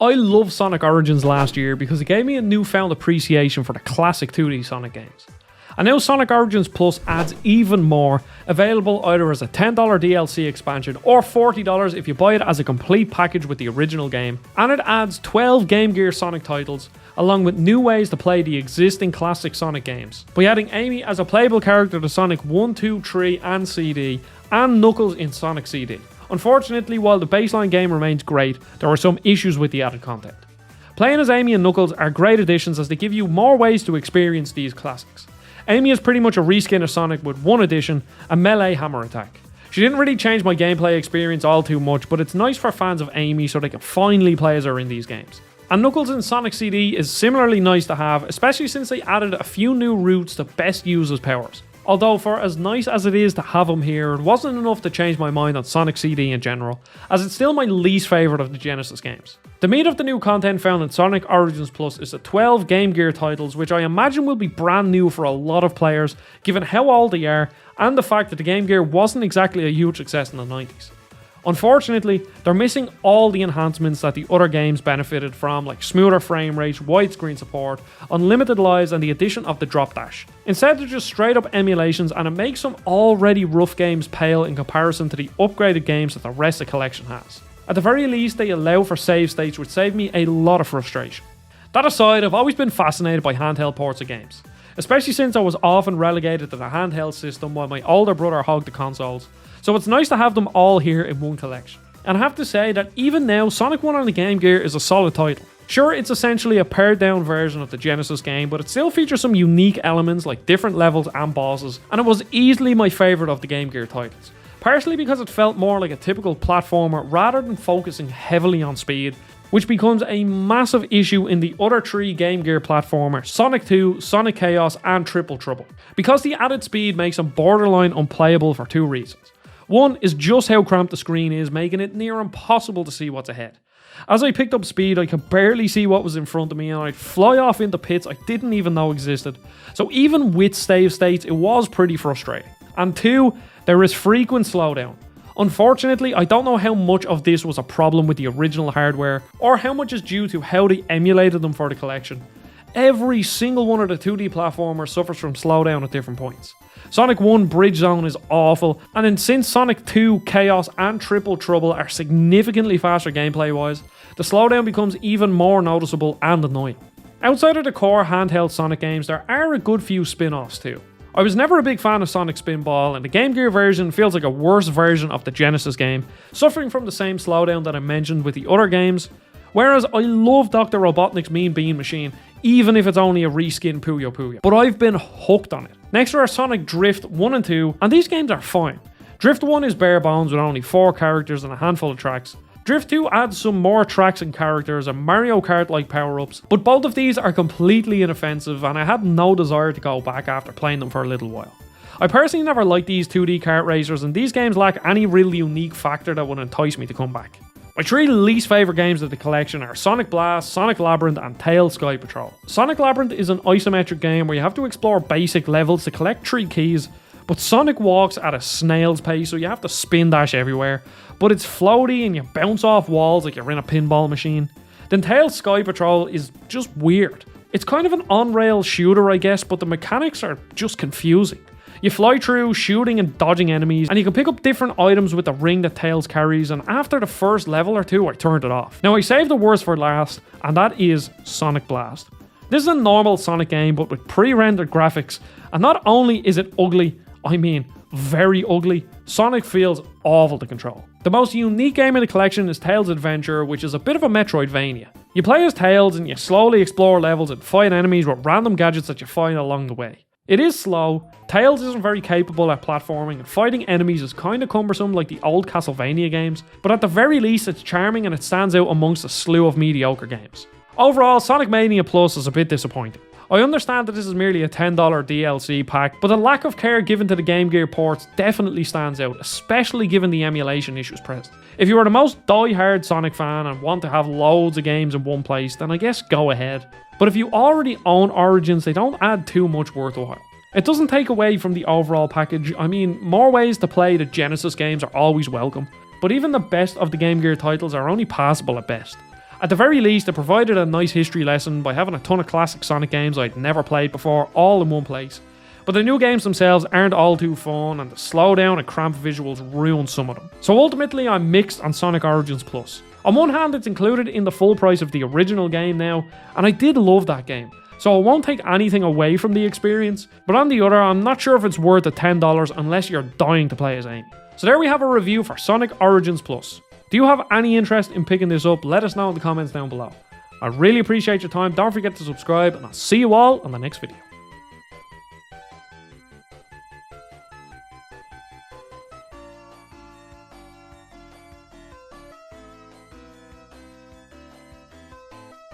I loved Sonic Origins last year because it gave me a newfound appreciation for the classic 2D Sonic games. And now Sonic Origins Plus adds even more, available either as a $10 DLC expansion or $40 if you buy it as a complete package with the original game. And it adds 12 Game Gear Sonic titles, along with new ways to play the existing classic Sonic games, by adding Amy as a playable character to Sonic 1, 2, 3 and CD, and Knuckles in Sonic CD. Unfortunately, while the baseline game remains great, there are some issues with the added content. Playing as Amy and Knuckles are great additions as they give you more ways to experience these classics. Amy is pretty much a reskin of Sonic with one addition, a melee hammer attack. She didn't really change my gameplay experience all too much, but it's nice for fans of Amy so they can finally play as her in these games. And Knuckles in Sonic CD is similarly nice to have, especially since they added a few new routes to best use his powers. Although for as nice as it is to have him here, it wasn't enough to change my mind on Sonic CD in general, as it's still my least favourite of the Genesis games. The meat of the new content found in Sonic Origins Plus is the 12 Game Gear titles, which I imagine will be brand new for a lot of players, given how old they are, and the fact that the Game Gear wasn't exactly a huge success in the 90s. Unfortunately, they're missing all the enhancements that the other games benefited from, like smoother frame rates, widescreen support, unlimited lives, and the addition of the drop dash. Instead, they're just straight up emulations, and it makes some already rough games pale in comparison to the upgraded games that the rest of the collection has. At the very least, they allow for save states, which saved me a lot of frustration. That aside, I've always been fascinated by handheld ports of games, especially since I was often relegated to the handheld system while my older brother hogged the consoles. So it's nice to have them all here in one collection. And I have to say that even now, Sonic 1 on the Game Gear is a solid title. Sure, it's essentially a pared down version of the Genesis game, but it still features some unique elements like different levels and bosses, and it was easily my favourite of the Game Gear titles. Partially because it felt more like a typical platformer rather than focusing heavily on speed, which becomes a massive issue in the other three Game Gear platformer, Sonic 2, Sonic Chaos and Triple Trouble, because the added speed makes them borderline unplayable for two reasons. One is just how cramped the screen is, making it near impossible to see what's ahead. As I picked up speed, I could barely see what was in front of me, and I'd fly off into pits I didn't even know existed. So even with save states, it was pretty frustrating. And two, there is frequent slowdown. Unfortunately, I don't know how much of this was a problem with the original hardware, or how much is due to how they emulated them for the collection. Every single one of the 2D platformers suffers from slowdown at different points. Sonic 1 Bridge Zone is awful, and then since Sonic 2, Chaos and Triple Trouble are significantly faster gameplay wise, the slowdown becomes even more noticeable and annoying. Outside of the core handheld Sonic games, there are a good few spin-offs too. I was never a big fan of Sonic Spinball, and the Game Gear version feels like a worse version of the Genesis game, suffering from the same slowdown that I mentioned with the other games. Whereas I love Dr. Robotnik's Mean Bean Machine, even if it's only a reskin Puyo Puyo. But I've been hooked on it. Next are Sonic Drift 1 and 2, and these games are fine. Drift 1 is bare bones with only 4 characters and a handful of tracks. Drift 2 adds some more tracks and characters and Mario Kart-like power-ups, but both of these are completely inoffensive, and I had no desire to go back after playing them for a little while. I personally never liked these 2D kart racers, and these games lack any real unique factor that would entice me to come back. My 3 least favourite games of the collection are Sonic Blast, Sonic Labyrinth and Tails Sky Patrol. Sonic Labyrinth is an isometric game where you have to explore basic levels to collect 3 keys, but Sonic walks at a snail's pace, so you have to spin dash everywhere, but it's floaty and you bounce off walls like you're in a pinball machine. Then Tails Sky Patrol is just weird. It's kind of an on-rails shooter, I guess, but the mechanics are just confusing. You fly through shooting and dodging enemies, and you can pick up different items with the ring that Tails carries, and after the first level or 2 I turned it off. Now I saved the worst for last, and that is Sonic Blast. This is a normal Sonic game but with pre-rendered graphics, and not only is it ugly, I mean very ugly, Sonic feels awful to control. The most unique game in the collection is Tails Adventure, which is a bit of a Metroidvania. You play as Tails and you slowly explore levels and fight enemies with random gadgets that you find along the way. It is slow, Tails isn't very capable at platforming, and fighting enemies is kinda cumbersome like the old Castlevania games, but at the very least it's charming and it stands out amongst a slew of mediocre games. Overall, Sonic Mania Plus is a bit disappointing. I understand that this is merely a $10 DLC pack, but the lack of care given to the Game Gear ports definitely stands out, especially given the emulation issues present. If you are the most die-hard Sonic fan and want to have loads of games in one place, then I guess go ahead. But if you already own Origins, they don't add too much worthwhile. It doesn't take away from the overall package. I mean, more ways to play the Genesis games are always welcome, but even the best of the Game Gear titles are only passable at best. At the very least, it provided a nice history lesson by having a ton of classic Sonic games I'd never played before all in one place. But the new games themselves aren't all too fun, and the slowdown and cramped visuals ruin some of them. So ultimately, I'm mixed on Sonic Origins Plus. On one hand, it's included in the full price of the original game now, and I did love that game, so I won't take anything away from the experience, but on the other, I'm not sure if it's worth the $10 unless you're dying to play as Amy. So there we have a review for Sonic Origins Plus. Do you have any interest in picking this up? Let us know in the comments down below. I really appreciate your time, don't forget to subscribe, and I'll see you all on the next video.